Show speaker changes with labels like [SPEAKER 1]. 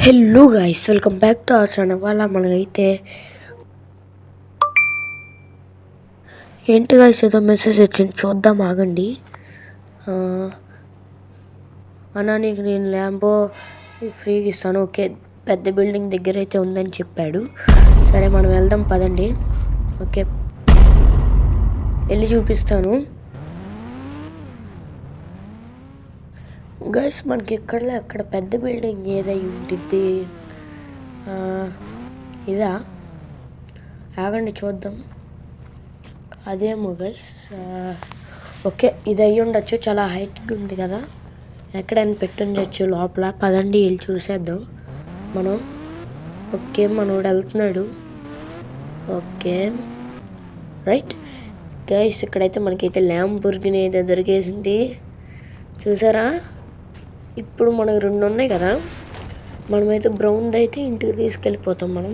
[SPEAKER 1] Hello guys, welcome back to our channel. మనకైతే ఏంటి guys, ఏదో మెసేజ్ వచ్చింది, చూద్దాం ఆగండి. అన్నా నీకు నేను ల్యాంబో ఫ్రీగా ఇస్తాను, ఓకే. పెద్ద బిల్డింగ్ దగ్గర అయితే ఉందని చెప్పాడు. సరే మనం వెళ్దాం పదండి. ఓకే, వెళ్ళి చూపిస్తాను గైస్. మనకి ఎక్కడ పెద్ద బిల్డింగ్ ఏదై ఉంటుంది? ఇదా? ఆగండి చూద్దాం. అదేమో గైస్, ఓకే ఇది అయ్యి ఉండొచ్చు. చాలా హైట్గా ఉంది కదా, ఎక్కడైనా పెట్టుండొచ్చు లోపల. పదండి వెళ్ళి చూసేద్దాం మనం. ఓకే, మనోడు వెళ్తున్నాడు. ఓకే రైట్ గైస్, ఇక్కడైతే మనకైతే ల్యాంబోర్గిని అయితే దొరికేసింది, చూసారా? ఇప్పుడు మనకు 2 ఉన్నాయి కదా, మనమైతే బ్రౌన్ది అయితే ఇంటికి తీసుకెళ్ళిపోతాం మనం.